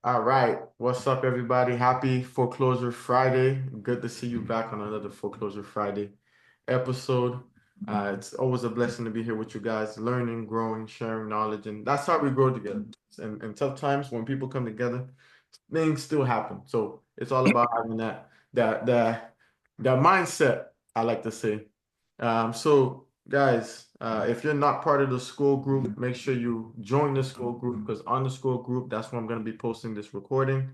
All right. What's up, everybody? Happy Foreclosure Friday. Good to see you back on another Foreclosure Friday episode. It's always a blessing to be here with you guys, learning, growing, sharing knowledge, and that's how we grow together. And in tough times, when people come together, things still happen. So it's all about having that mindset, I like to say. So guys, if you're not part of the school group, make sure you join the school group because on the school group, that's where I'm going to be posting this recording.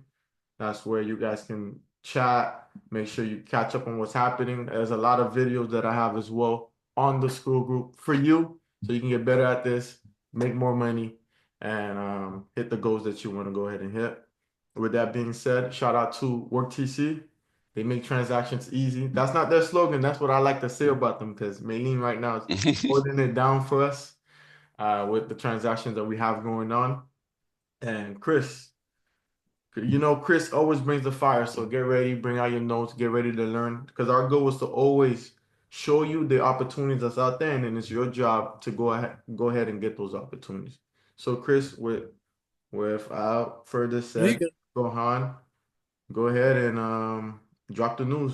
That's where you guys can chat, make sure you catch up on what's happening. There's a lot of videos that I have as well on the school group for you, so you can get better at this, make more money, and hit the goals that you want to go ahead and hit. With that being said, shout out to WorkTC. They make transactions easy. That's not their slogan. That's what I like to say about them because Maylene right now is holding it down for us with the transactions that we have going on. And Chris, Chris always brings the fire. So get ready, bring out your notes, get ready to learn. Because our goal is to always show you the opportunities that's out there, and then it's your job to go ahead and get those opportunities. So Chris, without further You said, can, Gohan, go ahead and drop the news.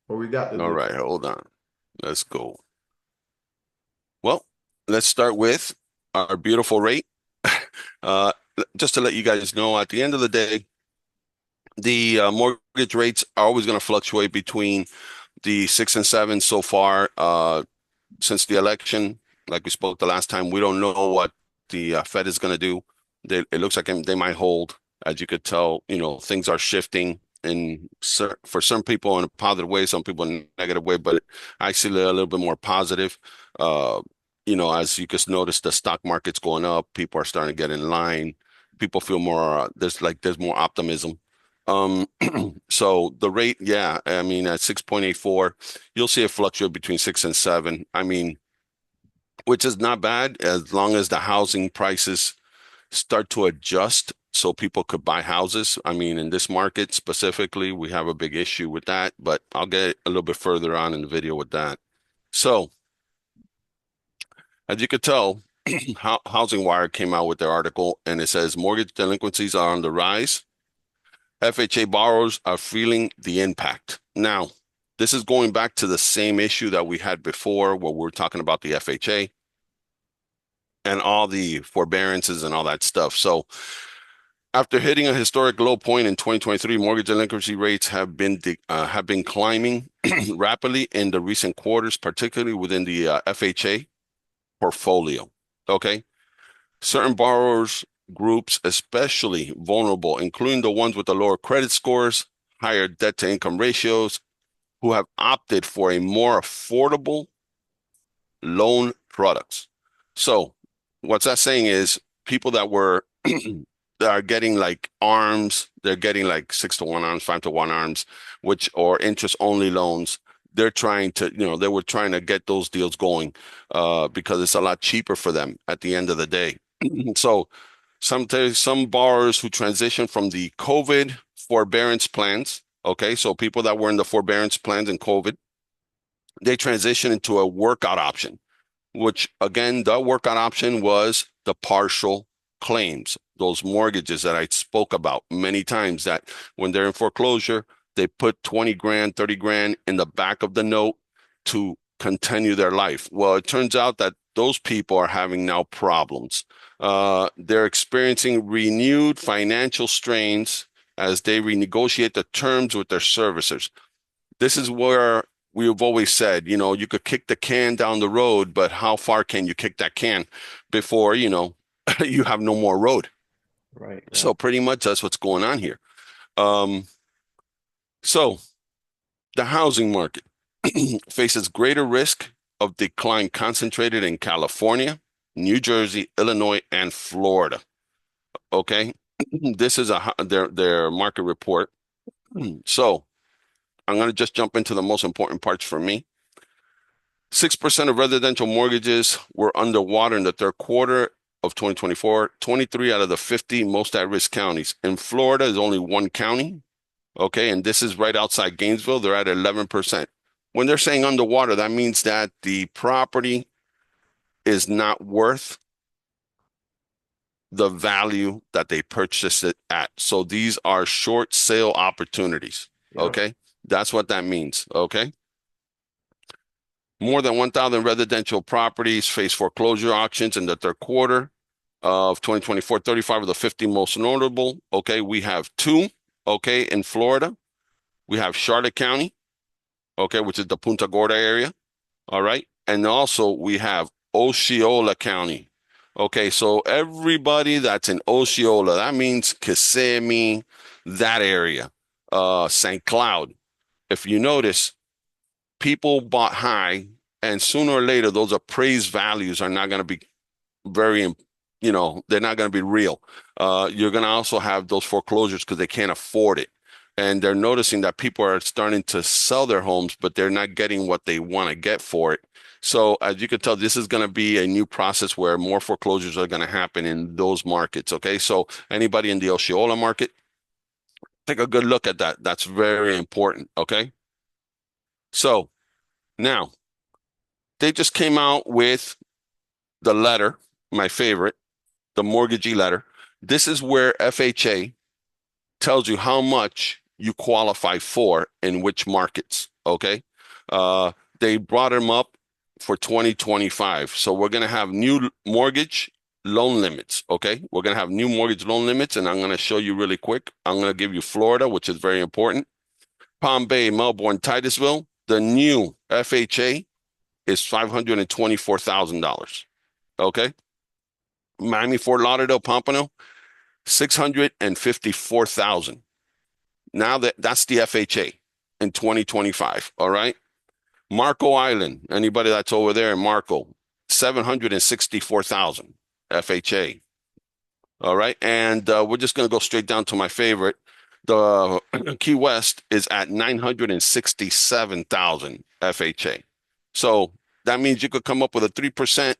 What we got All today? right, hold on. Let's go. Well, let's start with our beautiful rate. Uh, just to let you guys know, at the end of the day, the mortgage rates are always going to fluctuate between the 6 and 7 so far since the election. Like we spoke the last time, we don't know what the Fed is going to do. It looks like they might hold. As you could tell, things are shifting for some people in a positive way, some people in a negative way, but I see a little bit more positive. Uh, as you just notice, the stock market's going up. People are starting to get in line. People feel more, there's more optimism. Um, so the rate, yeah, I mean, at 6.84, you'll see it fluctuate between 6 and 7. I mean, which is not bad as long as the housing prices start to adjust so people could buy houses. I mean, in this market specifically, we have a big issue with that, but I'll get a little bit further on in the video with that. So, as you could tell, Housing Wire came out with their article and it says mortgage delinquencies are on the rise. FHA borrowers are feeling the impact. Now, this is going back to the same issue that we had before where we're talking about the FHA and all the forbearances and all that stuff. So after hitting a historic low point in 2023, mortgage delinquency rates have been climbing rapidly in the recent quarters, particularly within the FHA portfolio. Okay, certain borrowers groups, especially vulnerable, including the ones with the lower credit scores, higher debt to income ratios, who have opted for a more affordable loan products. So what's that saying is people that were that are getting like arms, they're getting like 6-to-1 arms, 5-to-1 arms, which or interest only loans. They're trying to, they were trying to get those deals going because it's a lot cheaper for them at the end of the day. So some borrowers who transition from the COVID forbearance plans, okay, so people that were in the forbearance plans in COVID, they transition into a workout option, which again, the workout option was the partial claims, those mortgages that I spoke about many times that when they're in foreclosure, they put 20 grand, 30 grand in the back of the note to continue their life. Well, it turns out that those people are having now problems. They're experiencing renewed financial strains as they renegotiate the terms with their servicers. This is where we've always said, you could kick the can down the road, but how far can you kick that can before, you have no more road? Right, right. So pretty much that's what's going on here. Um, so the housing market faces greater risk of decline concentrated in California, New Jersey, Illinois, and Florida. Okay. This is their market report. So I'm going to just jump into the most important parts for me. 6% of residential mortgages were underwater in the third quarter of 2024, 23 out of the 50 most at-risk counties. In Florida, is only one county, okay, and this is right outside Gainesville. They're at 11%. When they're saying underwater, that means that the property is not worth the value that they purchased it at. So these are short sale opportunities. Yep. Okay. That's what that means. Okay. More than 1,000 residential properties face foreclosure auctions in the third quarter of 2024. 35 of the 50 most notable. Okay. We have two. Okay. In Florida, we have Charlotte County. Okay. Which is the Punta Gorda area. All right. And also we have Osceola County. Okay, so everybody that's in Osceola, that means Kissimmee, that area, St. Cloud. If you notice, people bought high, and sooner or later, those appraised values are not going to be very, they're not going to be real. You're going to also have those foreclosures because they can't afford it. And they're noticing that people are starting to sell their homes, but they're not getting what they want to get for it. So as you can tell, this is going to be a new process where more foreclosures are going to happen in those markets. Okay. So anybody in the Osceola market, take a good look at that. That's very important. Okay. So now they just came out with the letter, my favorite, the mortgagee letter. This is where FHA tells you how much you qualify for in which markets. Okay. Uh, they brought them up for 2025. So we're going to have new mortgage loan limits. Okay. We're going to have new mortgage loan limits, and I'm going to show you really quick. I'm going to give you Florida, which is very important. Palm Bay, Melbourne, Titusville. The new FHA is $524,000. Okay. Miami, Fort Lauderdale, Pompano, 654,000. Now that's the FHA in 2025. All right. Marco Island, anybody that's over there in Marco, 764,000 FHA. All right. And we're just going to go straight down to my favorite. The Key West is at 967,000 FHA. So that means you could come up with a 3%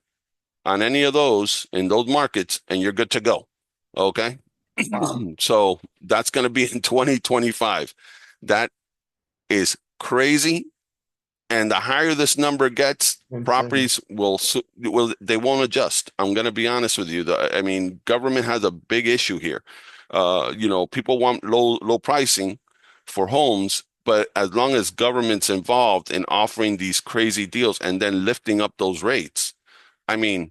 on any of those in those markets and you're good to go. Okay. Wow. So that's going to be in 2025. That is crazy. And the higher this number gets, Insane. properties they won't adjust. I'm going to be honest with you. I mean, government has a big issue here. People want low pricing for homes, but as long as government's involved in offering these crazy deals and then lifting up those rates, I mean,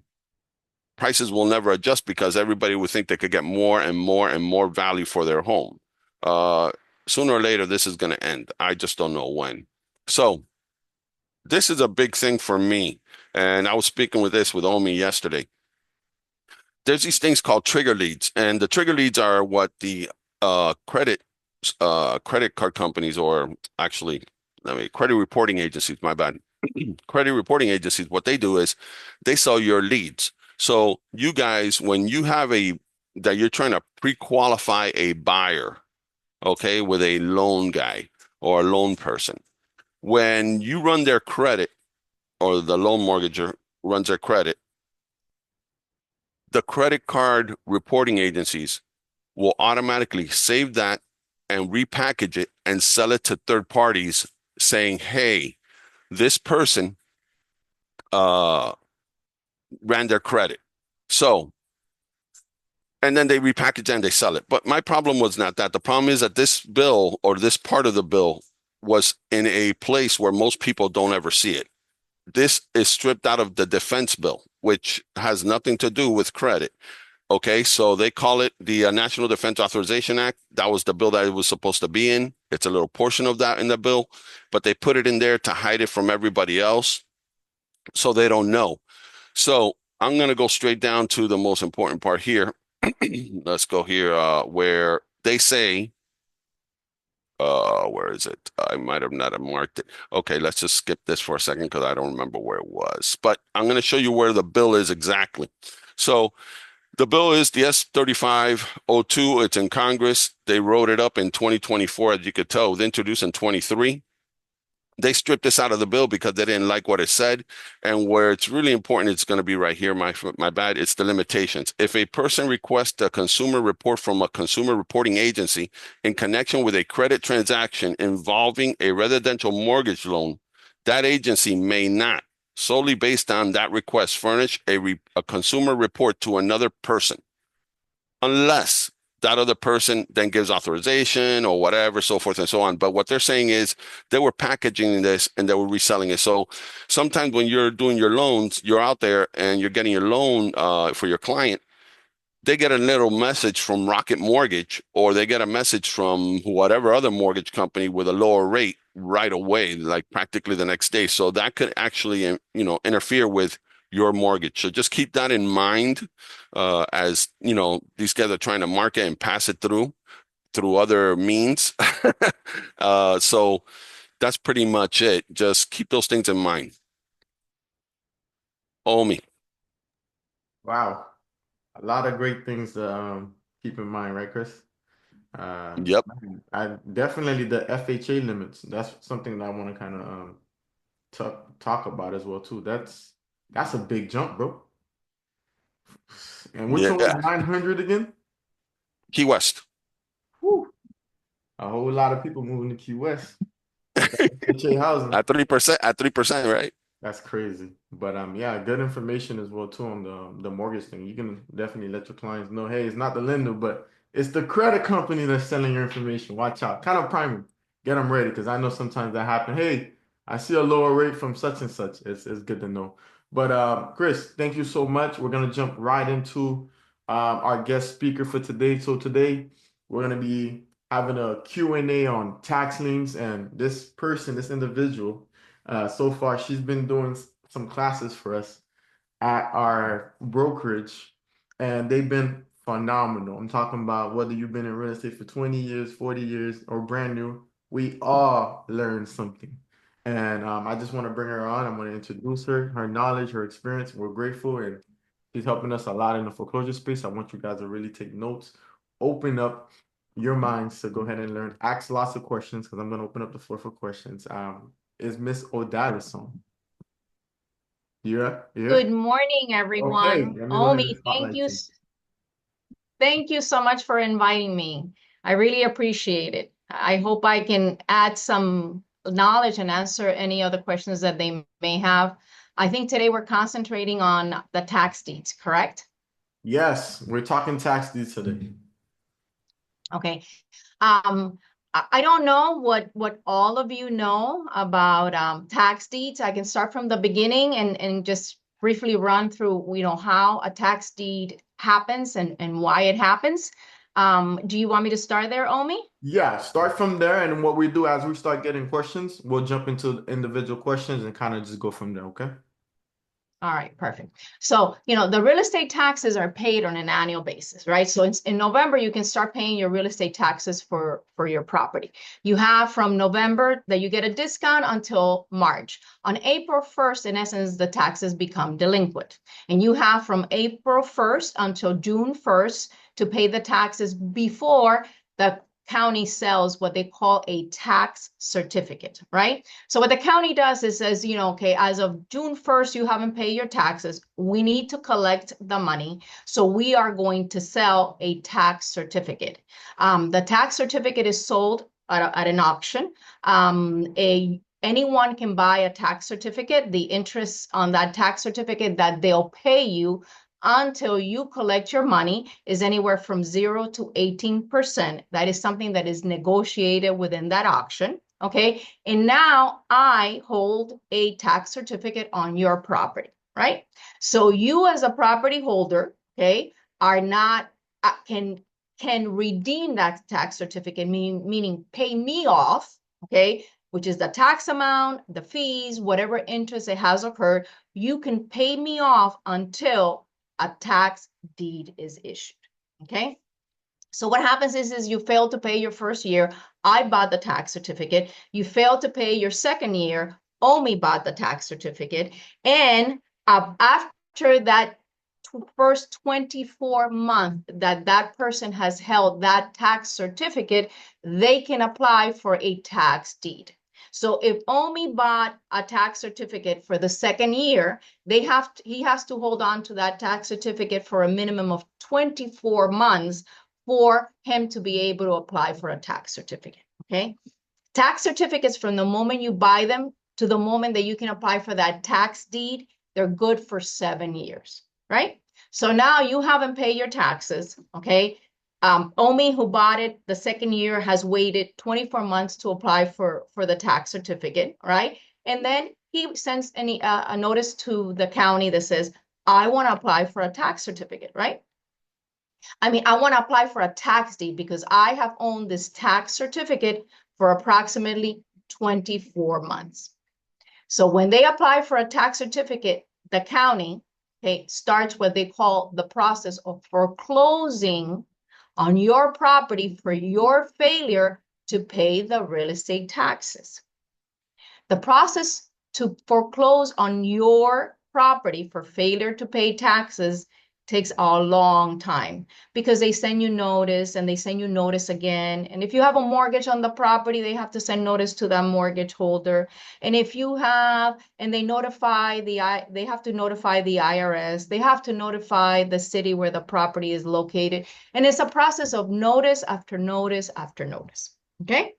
prices will never adjust because everybody would think they could get more and more and more value for their home. Uh, Sooner or later, this is going to end. I just don't know when. So this is a big thing for me. And I was speaking with Omi yesterday. There's these things called trigger leads, and the trigger leads are what the credit card companies, or actually, credit reporting agencies, my bad. Credit reporting agencies, what they do is they sell your leads. So you guys, when you have that you're trying to pre-qualify a buyer, okay, with a loan guy or a loan person, when you run their credit or the loan mortgager runs their credit, the credit card reporting agencies will automatically save that and repackage it and sell it to third parties saying, hey, this person uh, ran their credit. So, and then they repackage it and they sell it. But my problem was not that. The problem is that this bill or this part of the bill was in a place where most people don't ever see it. This is stripped out of the defense bill, which has nothing to do with credit. Okay, so they call it the National Defense Authorization Act. That was the bill that it was supposed to be in. It's a little portion of that in the bill, but they put it in there to hide it from everybody else so they don't know. So I'm going to go straight down to the most important part here. Let's go here where they say, where is it? I might have not have marked it. Okay, let's just skip this for a second because I don't remember where it was. But I'm going to show you where the bill is exactly. So the bill is the S-3502. It's in Congress. They wrote it up in 2024, as you could tell. It was introduced in 23. They stripped this out of the bill because they didn't like what it said. And where it's really important, it's going to be right here, my bad, it's the limitations. If a person requests a consumer report from a consumer reporting agency in connection with a credit transaction involving a residential mortgage loan, that agency may not, solely based on that request, furnish a consumer report to another person. unless that other person then gives authorization or whatever, so forth and so on. But what they're saying is they were packaging this and they were reselling it. So sometimes when you're doing your loans, you're out there and you're getting your loan for your client, they get a little message from Rocket Mortgage or they get a message from whatever other mortgage company with a lower rate right away, like practically the next day. So that could actually, interfere with your mortgage. So just keep that in mind as, these guys are trying to market and pass it through other means. So that's pretty much it. Just keep those things in mind. Omi. Wow. A lot of great things to keep in mind, right, Chris? Yep. I definitely the FHA limits. That's something that I want to kind of talk about as well too. That's a big jump, bro. And which one was Yeah. 900 again? Key West. Whew. A whole lot of people moving to Key West with the FHA housing. At 3%, at 3%, right? That's crazy. But yeah, good information as well too on the mortgage thing. You can definitely let your clients know, hey, it's not the lender, but it's the credit company that's selling your information. Watch out. Kind of prime them. Get them ready because I know sometimes that happen. Hey, I see a lower rate from such and such. It's good to know. But Chris, thank you so much. We're gonna jump right into our guest speaker for today. So today we're gonna be having a Q&A on tax liens, and this person, this individual. So far, she's been doing some classes for us at our brokerage, and they've been phenomenal. I'm talking about whether you've been in real estate for 20 years, 40 years, or brand new, we all learn something. And I just want to bring her on. I'm going to introduce her, her knowledge, her experience. We're grateful, and she's helping us a lot in the foreclosure space. I want you guys to really take notes, open up your minds to go ahead and learn. Ask lots of questions because I'm going to open up the floor for questions. Is Miss Odalis on? Yeah, yeah. Good morning, Okay, everyone. let me go ahead and Omi, spotlight you. thank you so much for inviting me. I really appreciate it. I hope I can add some knowledge and answer any other questions that they may have. I think today we're concentrating on the tax deeds, correct? Yes, we're talking tax deeds today. Okay. I don't know what all of you know about tax deeds. I can start from the beginning and just briefly run through, how a tax deed happens and why it happens. Do you want me to start there, Omi? Yeah, start from there, and what we do as we start getting questions, we'll jump into individual questions and kind of just go from there, okay? All right, perfect. So, the real estate taxes are paid on an annual basis, right? So in November, you can start paying your real estate taxes for your property. You have from November that you get a discount until March. On April 1st, in essence, the taxes become delinquent. And you have from April 1st until June 1st to pay the taxes before the county sells what they call a tax certificate, right? So what the county does is says, okay, as of June 1st, you haven't paid your taxes. We need to collect the money. So we are going to sell a tax certificate. The tax certificate is sold at an auction. Anyone can buy a tax certificate. The interest on that tax certificate that they'll pay you until you collect your money is anywhere from 0 to 18%. That is something that is negotiated within that auction. Okay. And now I hold a tax certificate on your property, right? So you as a property holder, okay, are not, can redeem that tax certificate, meaning pay me off, okay, which is the tax amount, the fees, whatever interest it has occurred, you can pay me off until a tax deed is issued, okay? So what happens is you fail to pay your first year, I bought the tax certificate. You fail to pay your second year, Omi bought the tax certificate. And after that first 24 months that that person has held that tax certificate, they can apply for a tax deed. So if Omi bought a tax certificate for the second year, he has to hold on to that tax certificate for a minimum of 24 months for him to be able to apply for a tax certificate, okay? Tax certificates from the moment you buy them to the moment that you can apply for that tax deed, they're good for 7 years, right? So now you haven't paid your taxes, okay? Omi, who bought it the second year, has waited 24 months to apply for the tax certificate, right? And then he sends a notice to the county that says, I want to apply for a tax certificate, right? I mean, I want to apply for a tax deed because I have owned this tax certificate for approximately 24 months. So when they apply for a tax certificate, the county, okay, starts what they call the process of foreclosing on your property for your failure to pay the real estate taxes. The process to foreclose on your property for failure to pay taxes takes a long time because they send you notice and they send you notice again. And if you have a mortgage on the property, they have to send notice to that mortgage holder. And if you have, and they have to notify the IRS, they have to notify the city where the property is located. And it's a process of notice after notice after notice. Okay.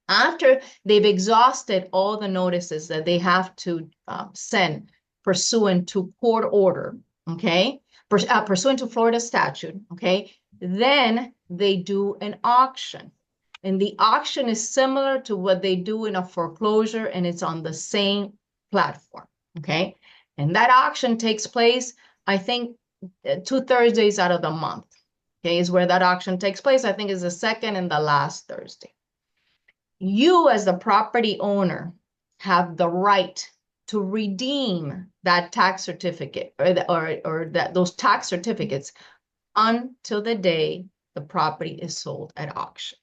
After they've exhausted all the notices that they have to send pursuant to court order, okay, pursuant to Florida statute, okay, then they do an auction. And the auction is similar to what they do in a foreclosure, and it's on the same platform, okay? And that auction takes place, I think, 2 Thursdays out of the month, okay, is where that auction takes place. I think is the second and the last Thursday. You as the property owner have the right to redeem that tax certificate or those tax certificates until the day the property is sold at auction.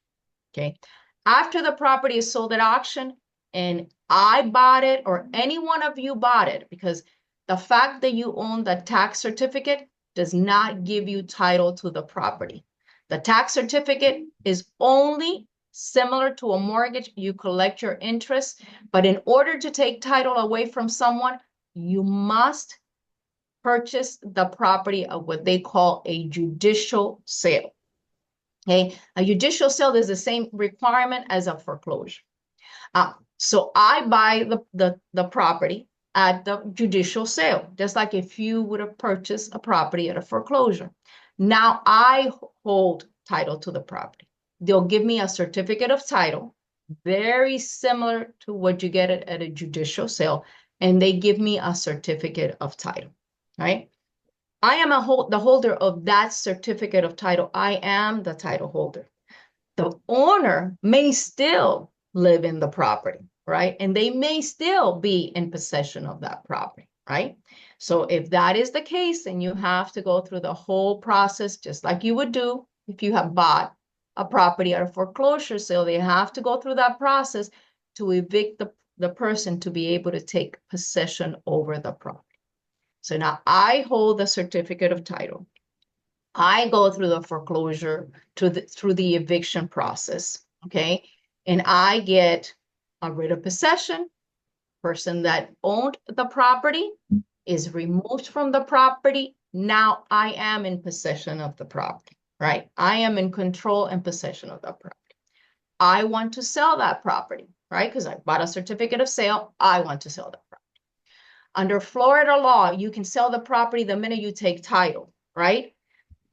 Okay. After the property is sold at auction and I bought it or any one of you bought it, because the fact that you own the tax certificate does not give you title to the property. The tax certificate is only similar to a mortgage. You collect your interest, but in order to take title away from someone, you must purchase the property of what they call a judicial sale. Okay, a judicial sale is the same requirement as a foreclosure. So I buy the property at the judicial sale, just like if you would have purchased a property at a foreclosure. Now I hold title to the property. They'll give me a certificate of title, very similar to what you get at a judicial sale, and they give me a certificate of title, right? I am the holder of that certificate of title. I am the title holder. The owner may still live in the property, right? And they may still be in possession of that property, right? So if that is the case, then you have to go through the whole process, just like you would do if you have bought a property at a foreclosure sale. They have to go through that process to evict the person to be able to take possession over the property. So now I hold the certificate of title. I go through the foreclosure through the eviction process, okay? And I get a writ of possession. Person that owned the property is removed from the property. Now I am in possession of the property, right? I am in control and possession of the property. I want to sell that property, right? Because I bought a certificate of sale. I want to sell that property. Under Florida law, you can sell the property the minute you take title, right?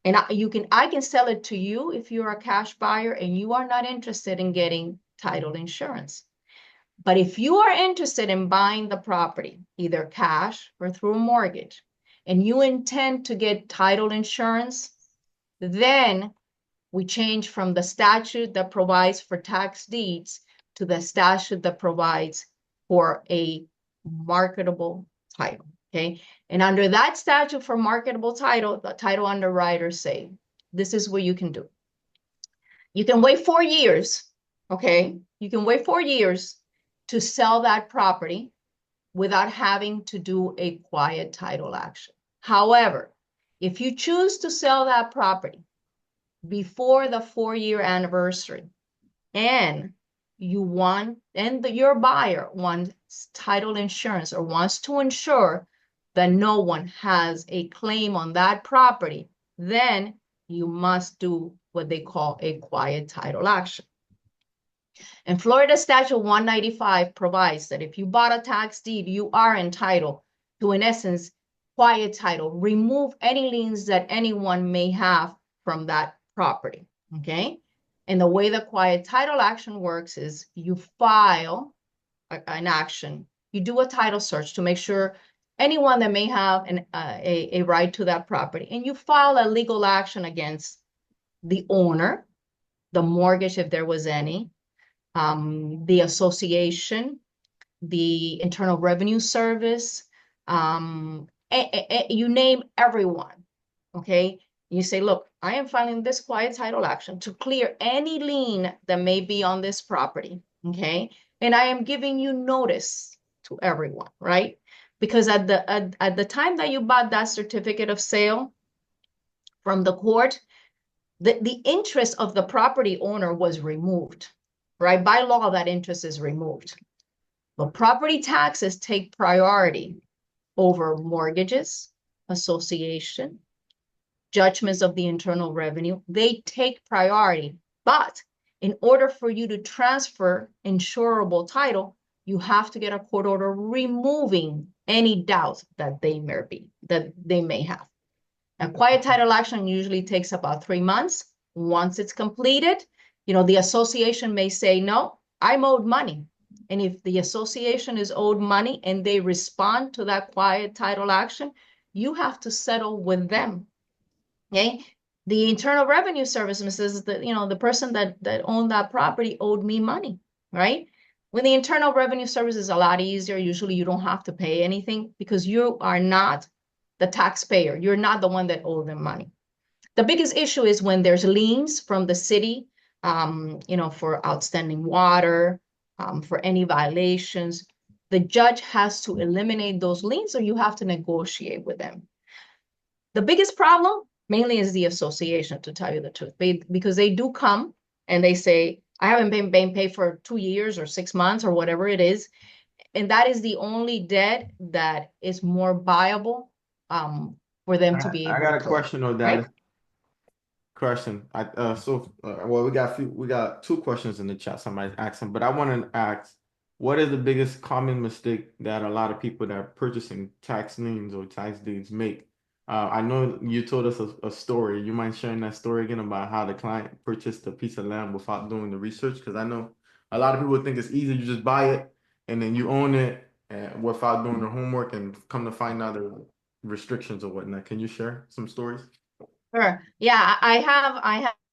And I can sell it to you if you're a cash buyer and you are not interested in getting title insurance. But if you are interested in buying the property, either cash or through a mortgage, and you intend to get title insurance, then we change from the statute that provides for tax deeds to the statute that provides for a marketable title, okay? And under that statute for marketable title, the title underwriters say, this is what you can do. You can wait 4 years, okay? You can wait 4 years to sell that property without having to do a quiet title action. However, if you choose to sell that property before the 4-year anniversary and your buyer wants title insurance or wants to ensure that no one has a claim on that property, then you must do what they call a quiet title action. And Florida Statute 195 provides that if you bought a tax deed, you are entitled to, in essence, quiet title, remove any liens that anyone may have from that property, okay? And the way the quiet title action works is you file an action, you do a title search to make sure anyone that may have a right to that property, and you file a legal action against the owner, the mortgage if there was any, the association, the Internal Revenue Service, you name everyone, okay? You say, look, I am filing this quiet title action to clear any lien that may be on this property, okay? And I am giving you notice to everyone, right? Because at the time that you bought that certificate of sale from the court, the interest of the property owner was removed, right? By law, that interest is removed. But property taxes take priority over mortgages, association, judgments of the Internal Revenue. They take priority. But in order for you to transfer insurable title, you have to get a court order removing any doubt that they may have. A quiet title action usually takes about 3 months. Once it's completed, the association may say, no, I'm owed money. And if the association is owed money and they respond to that quiet title action, you have to settle with them. Okay? The Internal Revenue Service says that, the person that owned that property owed me money, right? When the Internal Revenue Service is a lot easier, usually you don't have to pay anything because you are not the taxpayer. You're not the one that owed them money. The biggest issue is when there's liens from the city, for outstanding water, for any violations. The judge has to eliminate those liens, or you have to negotiate with them. The biggest problem mainly is the association, to tell you the truth, because they do come and they say, I haven't been paid for 2 years or 6 months or whatever it is. And that is the only debt that is more viable for them to be able I got to a collect, question on right? that. Question. Well, we got 2 questions in the chat. Somebody asked them, but I want to ask, what is the biggest common mistake that a lot of people that are purchasing tax liens or tax deeds make? I know you told us a story. You mind sharing that story again about how the client purchased a piece of land without doing the research? Because I know a lot of people think it's easy. You just buy it and then you own it without doing the homework, and come to find out there are restrictions or whatnot. Can you share some stories? Sure. Yeah, I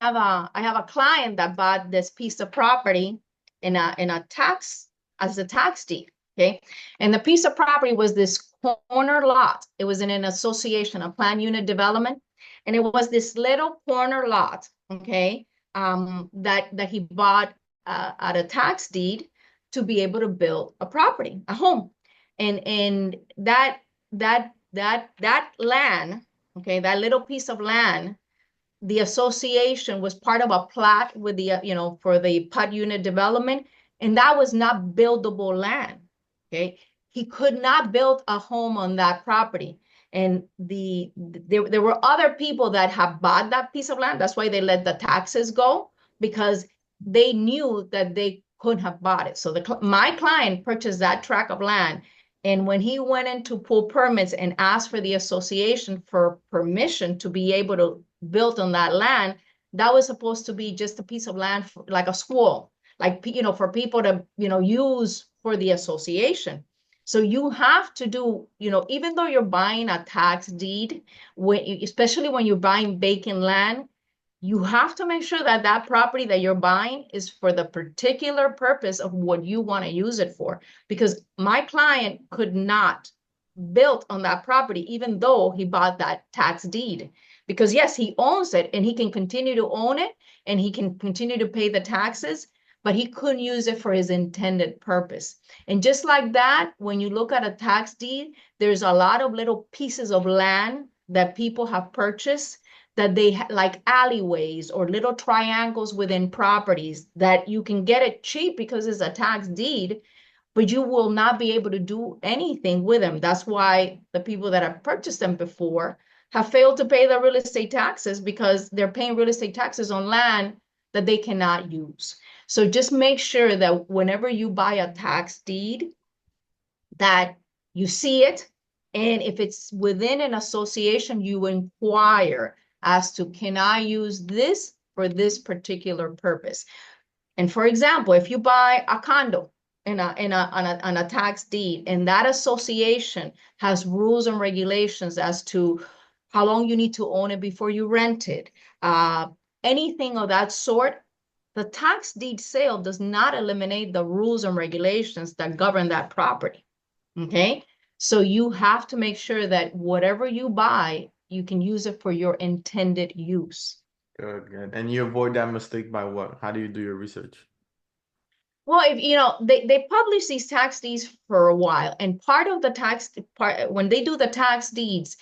have a client that bought this piece of property in a tax as a tax deed. Okay. And the piece of property was this corner lot. It was in an association, a planned unit development. And it was this little corner lot, okay, that he bought at a tax deed to be able to build a property, a home. And that land, okay, that little piece of land, the association was part of a plot with the, for the PUD unit development, and that was not buildable land, okay? He could not build a home on that property. And there were other people that have bought that piece of land. That's why they let the taxes go, because they knew that they couldn't have bought it. So my client purchased that tract of land. And when he went in to pull permits and asked for the association for permission to be able to build on that land, that was supposed to be just a piece of land like a squirrel, like, for people to, use for the association. So you have to do, even though you're buying a tax deed, especially when you're buying vacant land, you have to make sure that that property that you're buying is for the particular purpose of what you want to use it for. Because my client could not build on that property, even though he bought that tax deed. Because yes, he owns it and he can continue to own it and he can continue to pay the taxes, but he couldn't use it for his intended purpose. And just like that, when you look at a tax deed, there's a lot of little pieces of land that people have purchased that they like alleyways or little triangles within properties that you can get it cheap because it's a tax deed, but you will not be able to do anything with them. That's why the people that have purchased them before have failed to pay the real estate taxes, because they're paying real estate taxes on land that they cannot use. So just make sure that whenever you buy a tax deed, that you see it, And if it's within an association, you inquire as to, can I use this for this particular purpose? And for example, if you buy a condo on a tax deed, and that association has rules and regulations as to how long you need to own it before you rent it, uh, anything of that sort, the tax deed sale does not eliminate the rules and regulations that govern that property. Okay. So you have to make sure that whatever you buy, you can use it for your intended use. Good, good. And you avoid that mistake by what? How do you do your research? Well, if you know, they publish these tax deeds for a while, and part of the tax part when they do the tax deeds,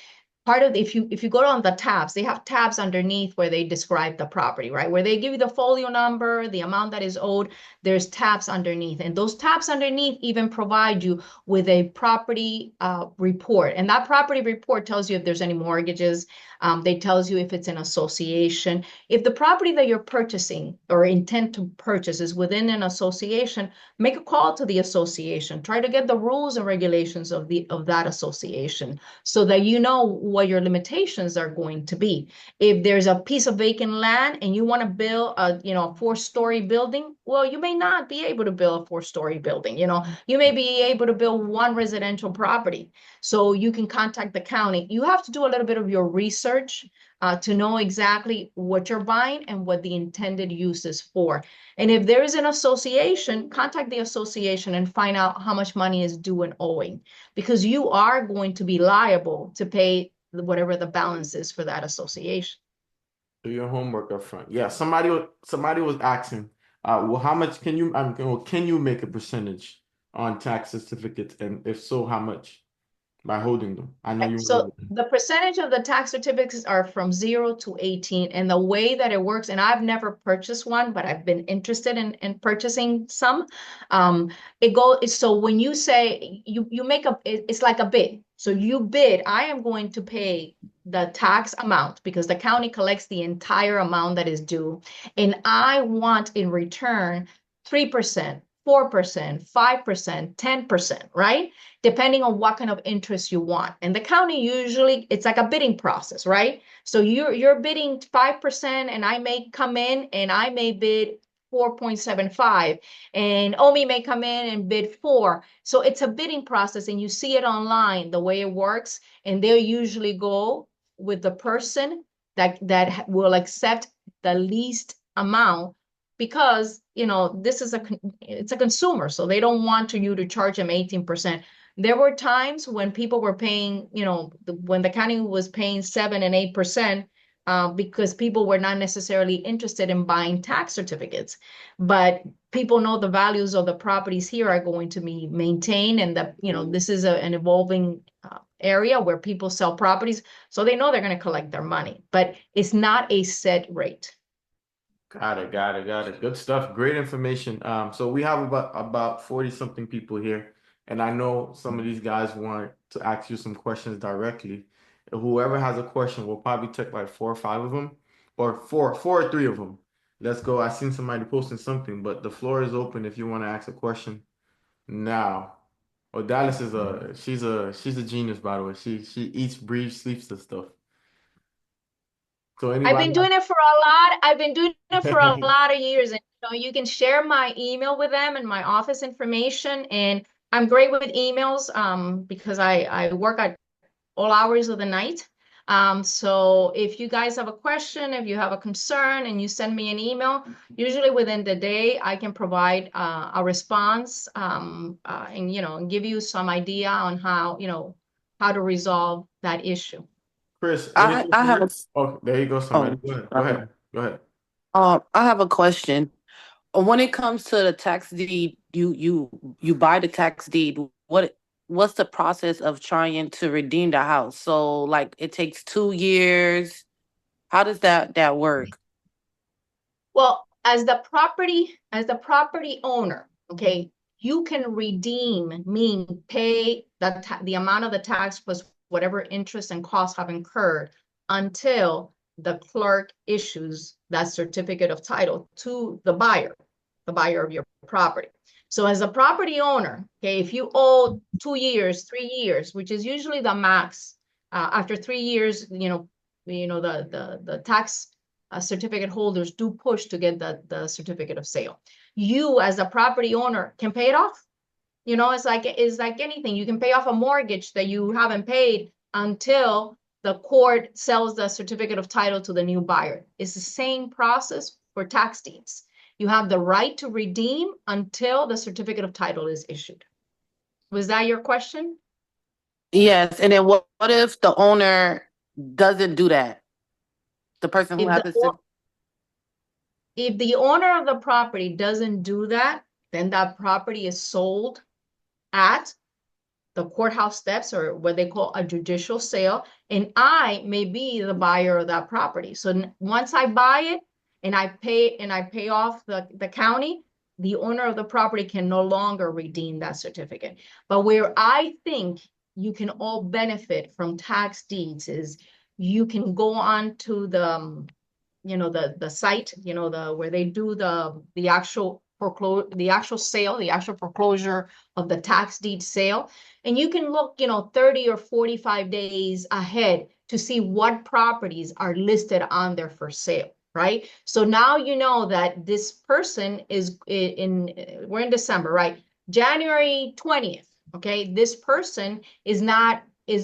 part of if you go on the tabs, they have tabs underneath where they describe the property, right? Where they give you the folio number, the amount that is owed, there's tabs underneath. And those tabs underneath even provide you with a property report. And that property report tells you if there's any mortgages. They tells you if it's an association. If the property that you're purchasing or intend to purchase is within an association, make a call to the association. Try to get the rules and regulations of that association so that you know what your limitations are going to be. If there's a piece of vacant land and you want to build a 4-story building, well, you may not be able to build a 4-story building. You may be able to build one residential property. So you can contact the county. You have to do a little bit of your research to know exactly what you're buying and what the intended use is for. And if there is an association, contact the association and find out how much money is due and owing, because you are going to be liable to pay whatever the balance is for that association. Do your homework up front. Yeah, somebody was asking, well, how much can you can you make a percentage on tax certificates, and if so, how much by holding them? I know you So hold them. the percentage of the tax certificates are from 0 to 18. And the way that it works, and I've never purchased one, but I've been interested in purchasing some. So when you say you make it's like a bid. So you bid, I am going to pay the tax amount because the county collects the entire amount that is due. And I want in return 3%, 4%, 5%, 10%, right? Depending on what kind of interest you want. And the county usually, it's like a bidding process, right? So you're bidding 5% and I may come in and I may bid 4.75 and Omi may come in and bid 4. So it's a bidding process and you see it online, the way it works. And they'll usually go with the person that will accept the least amount because, this is it's a consumer. So they don't want you to charge them 18%. There were times when people were paying, when the county was paying 7 and 8%, because people were not necessarily interested in buying tax certificates. But people know the values of the properties here are going to be maintained, and that, this is an evolving area where people sell properties, so they know they're going to collect their money. But it's not a set rate. Got it, got it, got it. Good stuff. Great information. So we have about 40 something people here, and I know some of these guys want to ask you some questions directly. Whoever has a question, we'll probably take like 4 or 5 of them, or four or 3 of them. Let's go. I seen somebody posting something, but the floor is open if you want to ask a question now. Oh, Dallas is she's a genius, by the way. She eats, breathes, sleeps the stuff. So I've anybody been doing it for a lot. I've been doing it for a lot of years. And you can share my email with them and my office information. And I'm great with emails because I work at all hours of the night. So if you guys have a question, if you have a concern and you send me an email, usually within the day, I can provide a response and give you some idea on how to resolve that issue. Chris, anything I from have you? a Oh, there you go, somebody. oh Go ahead. Go sorry. ahead. Go ahead. I have a question. When it comes to the tax deed, you buy the tax deed. What's the process of trying to redeem the house? So like it takes 2 years. How does that work? Well, as the property owner, okay, you can redeem, mean pay the amount of the tax plus whatever interest and costs have incurred until the clerk issues that certificate of title to the buyer. the buyer of your property. So as a property owner, okay, if you owe 2 years, 3 years, which is usually the max, after 3 years, the tax certificate holders do push to get the certificate of sale. You as a property owner can pay it off. It's like anything. You can pay off a mortgage that you haven't paid until the court sells the certificate of title to the new buyer. It's the same process for tax deeds. You have the right to redeem until the certificate of title is issued. Was that your question? Yes, and then what if the owner doesn't do that? The person who has If the owner of the property doesn't do that, then that property is sold at the courthouse steps, or what they call a judicial sale, and I may be the buyer of that property. So once I buy it and I pay off the county, the owner of the property can no longer redeem that certificate. But where I think you can all benefit from tax deeds is you can go on to the site, where they do the actual sale, the actual foreclosure of the tax deed sale. And you can look, 30 or 45 days ahead to see what properties are listed on there for sale, right? So now you know that this person is we're in December, right? January 20th, okay? This person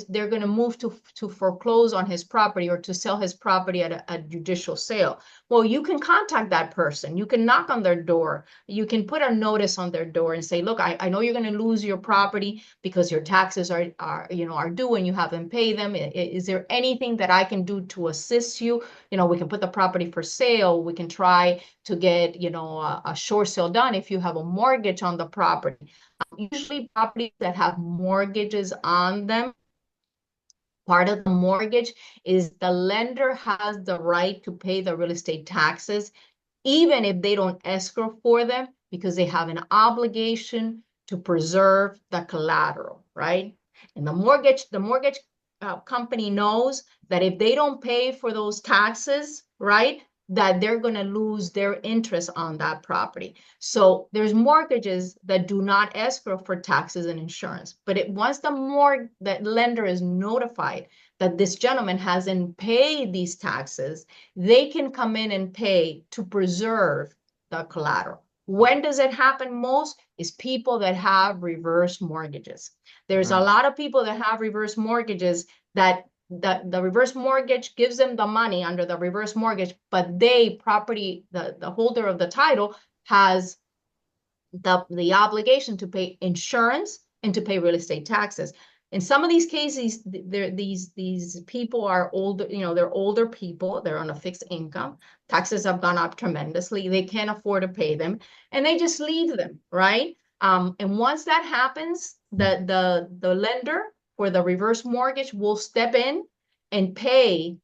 they're going to move to foreclose on his property or to sell his property at a judicial sale. Well, you can contact that person. You can knock on their door. You can put a notice on their door and say, look, I know you're going to lose your property because your taxes are due and you haven't paid them. Is there anything that I can do to assist you? We can put the property for sale. We can try to get, a short sale done if you have a mortgage on the property. Usually properties that have mortgages on them, part of the mortgage is the lender has the right to pay the real estate taxes, even if they don't escrow for them, because they have an obligation to preserve the collateral, right? And the mortgage company knows that if they don't pay for those taxes, right, that they're going to lose their interest on that property. So there's mortgages that do not escrow for taxes and insurance. But once that lender is notified that this gentleman hasn't paid these taxes, they can come in and pay to preserve the collateral. When does it happen most? Is people that have reverse mortgages. There's a lot of people that have reverse mortgages that the reverse mortgage gives them the money under the reverse mortgage, but the holder of the title has the obligation to pay insurance and to pay real estate taxes. In some of these cases, these people are older, they're older people, they're on a fixed income, taxes have gone up tremendously, they can't afford to pay them, and they just leave them, right? And once that happens, the lender for the reverse mortgage will step in and pay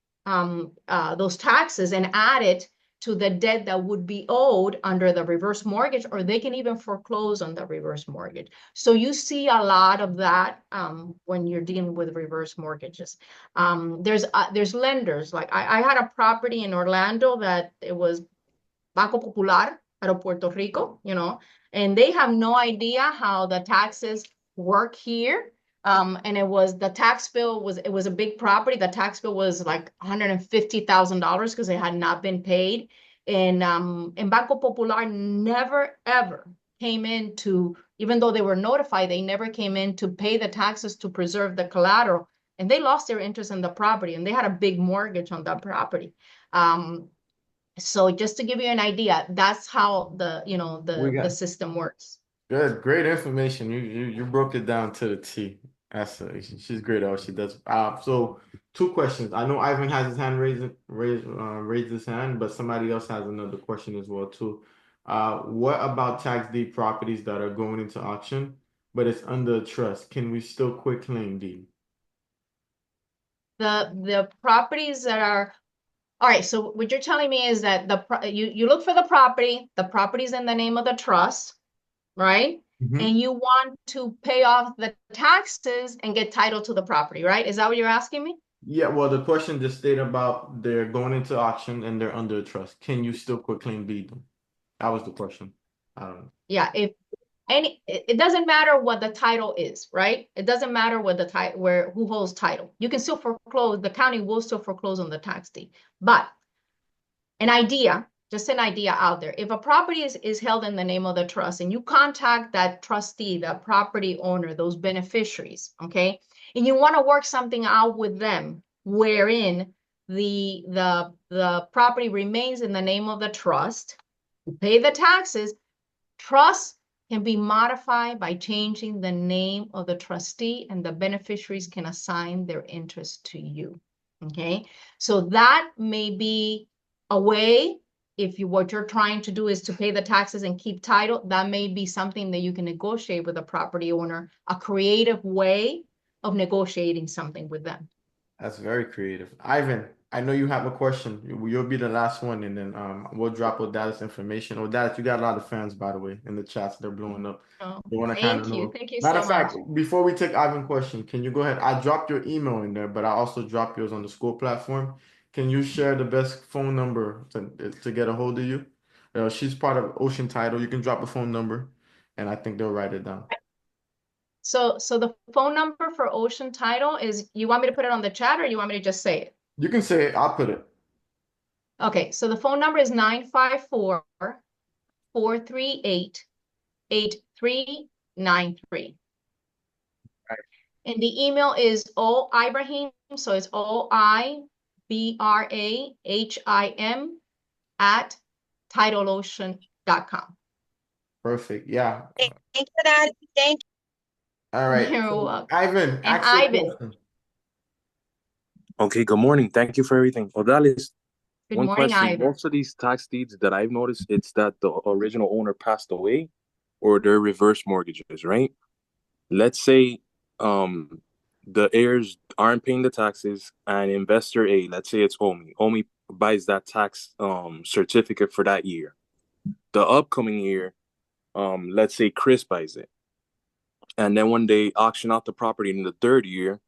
those taxes and add it to the debt that would be owed under the reverse mortgage, or they can even foreclose on the reverse mortgage. So you see a lot of that when you're dealing with reverse mortgages. There's lenders, like I had a property in Orlando that it was Banco Popular out of Puerto Rico, and they have no idea how the taxes work here. And the tax bill was a big property. The tax bill was like $150,000 because it had not been paid. And Banco Popular never, ever came in even though they were notified, they never came in to pay the taxes to preserve the collateral. And they lost their interest in the property, and they had a big mortgage on that property. So just to give you an idea, that's how the system works. Good, great information. You broke it down to the T. She's great at what she does. So 2 questions. I know Ivan has his hand raised his hand, but somebody else has another question as well too. What about tax deed properties that are going into auction, but it's under trust? Can we still quit claim deed? The properties that are all right. So what you're telling me is that you look for the property's in the name of the trust, right? And you want to pay off the taxes and get title to the property, right? Is that what you're asking me? Yeah, well, the question just stated about they're going into auction and they're under trust. Can you still quit claim deed them? That was the question. I don't know. Yeah, if it doesn't matter what the title is, right? It doesn't matter what the title, who holds title. You can still foreclose, the county will still foreclose on the tax deed. But an idea, just an idea out there. If a property is held in the name of the trust and you contact that trustee, the property owner, those beneficiaries, okay, and you want to work something out with them wherein the property remains in the name of the trust, you pay the taxes, trust can be modified by changing the name of the trustee and the beneficiaries can assign their interest to you. Okay, so that may be a way, if what you're trying to do is to pay the taxes and keep title, that may be something that you can negotiate with a property owner, a creative way of negotiating something with them. That's very creative. Ivan, I know you have a question. You'll be the last one, and then we'll drop Odata's information. Odata, you got a lot of fans, by the way, in the chats. They're blowing up. Oh, They want to kind of thank you. know. Thank you Matter so of much. fact, before we take Ivan's question, can you go ahead? I dropped your email in there, but I also dropped yours on the school platform. Can you share the best phone number to get a hold of you? She's part of Ocean Title. You can drop a phone number, and I think they'll write it down. So the phone number for Ocean Title is, you want me to put it on the chat or you want me to just say it? You can say it. I'll put it. Okay, so the phone number is 954-438-8393. Right. And the email is oibrahim, so it's OIBRAHIM at titleocean.com. Perfect. Yeah. Thank you for that. Thank All right. You're So, welcome. Ivan, And ask your Ivan, question. Okay, good morning. Thank you for everything. Odalis, good one morning, question. Ivan. Most of these tax deeds that I've noticed, it's that the original owner passed away or they're reverse mortgages, right? Let's say the heirs aren't paying the taxes and investor A, let's say it's Omi buys that tax certificate for that year. The upcoming year, let's say Chris buys it. And then when they auction out the property in the third year,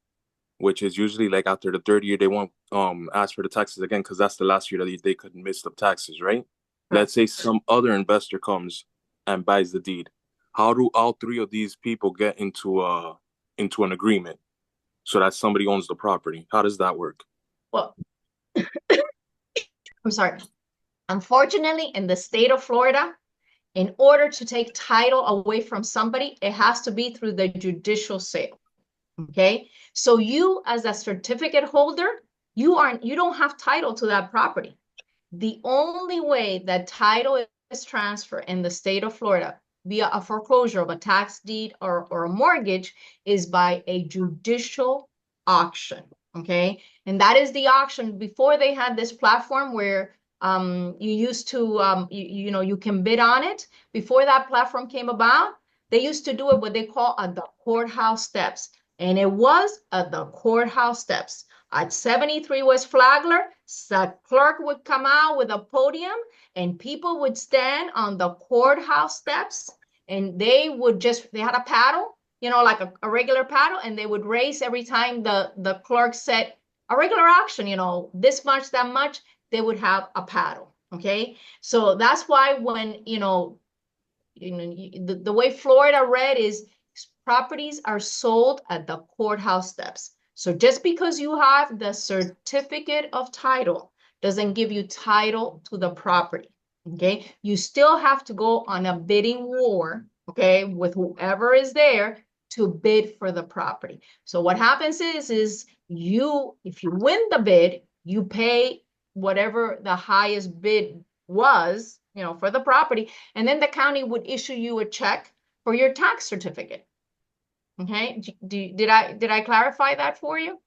which is usually like after the third year, they won't ask for the taxes again because that's the last year that they could miss the taxes, right? Let's say some other investor comes and buys the deed. How do all three of these people get into an agreement so that somebody owns the property? How does that work? Well, I'm sorry. Unfortunately, in the state of Florida, in order to take title away from somebody, it has to be through the judicial sale. Okay, so you as a certificate holder, you don't have title to that property. The only way that title is transferred in the state of Florida via a foreclosure of a tax deed or a mortgage is by a judicial auction. Okay, and that is the auction. Before they had this platform where you used to you can bid on it. Before that platform came about, they used to do it what they call at the courthouse steps. And it was at the courthouse steps. At 73 West Flagler, the clerk would come out with a podium and people would stand on the courthouse steps and they had a paddle, like a regular paddle, and they would race every time the clerk said a regular auction, this much, that much, they would have a paddle. Okay. So that's why when, the way Florida read is properties are sold at the courthouse steps. So just because you have the certificate of title doesn't give you title to the property. Okay, you still have to go on a bidding war, okay, with whoever is there to bid for the property. So what happens is if you win the bid, you pay whatever the highest bid was, for the property, and then the county would issue you a check for your tax certificate. Okay, did I clarify that for you?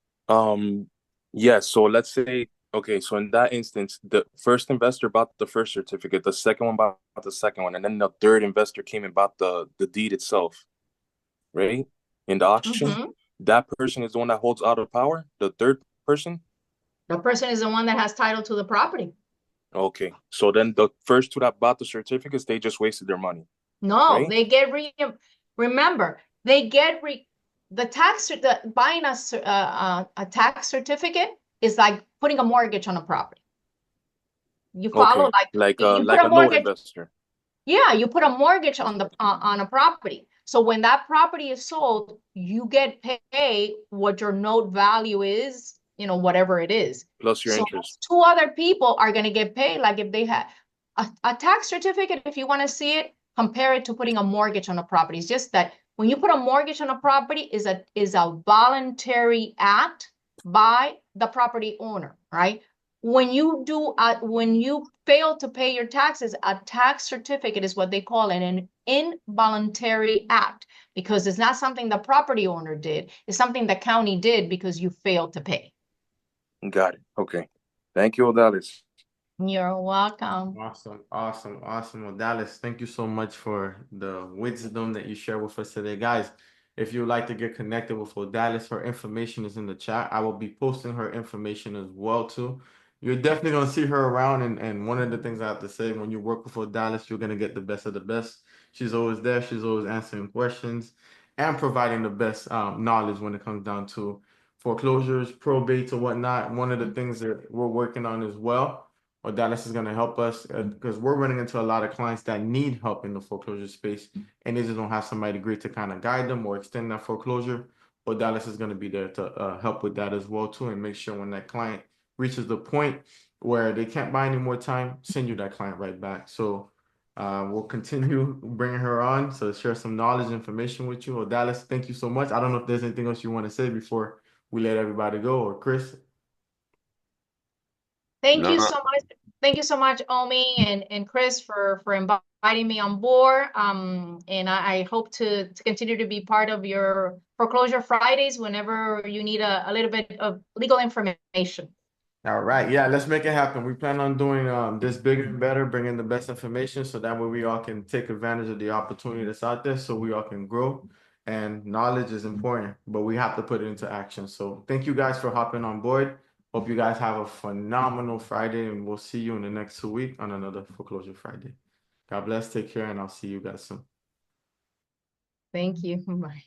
Yes. So let's say, okay, so in that instance, the first investor bought the first certificate, the second one bought the second one, and then the third investor came and bought the deed itself, right? In the auction, that person is the one that holds out of power, the third person? The person is the one that has title to the property. Okay, so then the first two that bought the certificates, they just wasted their money. No, right? they get remember, they get buying a tax certificate is like putting a mortgage on a property. You follow, Okay, like you put like a a note mortgage. investor. Yeah, you put a mortgage on the on a property. So when that property is sold, you get paid what your note value is, you know, whatever it is. Plus your So interest. two other people are going to get paid like if they had a tax certificate. If you want to see it, compare it to putting a mortgage on a property. It's just that when you put a mortgage on a property is a voluntary act by the property owner, right? When you fail to pay your taxes, a tax certificate is what they call it, an involuntary act, because it's not something the property owner did. It's something the county did because you failed to pay. Got it. Okay. Thank you, Odalis. You're welcome. Awesome, awesome, awesome. Well, Dallas, thank you so much for the wisdom that you share with us today. Guys, if you would like to get connected with Odalis, her information is in the chat. I will be posting her information as well too. You're definitely gonna see her around, and one of the things I have to say, when you work with Odalis, you're gonna get the best of the best. She's always there, she's always answering questions and providing the best knowledge when it comes down to foreclosures, probates, or whatnot. One of the things that we're working on as well, or Dallas is going to help us because we're running into a lot of clients that need help in the foreclosure space, and they just don't have somebody great to kind of guide them or extend that foreclosure. Or Dallas is going to be there to help with that as well too, and make sure when that client reaches the point where they can't buy any more time, send you that client right back. So we'll continue bringing her on to share some knowledge, information with you. Or Dallas, thank you so much. I don't know if there's anything else you want to say before we let everybody go, or Chris. Thank you No, so much. Thank you so much, Omi and Chris, for inviting me on board. And I hope to continue to be part of your Foreclosure Fridays whenever you need a little bit of legal information. All right, yeah, let's make it happen. We plan on doing this bigger and better, bringing the best information so that way we all can take advantage of the opportunity that's out there so we all can grow. And knowledge is important, but we have to put it into action. So thank you guys for hopping on board. Hope you guys have a phenomenal Friday, and we'll see you in the next 2 weeks on another Foreclosure Friday. God bless, take care, and I'll see you guys soon. Thank you. Bye.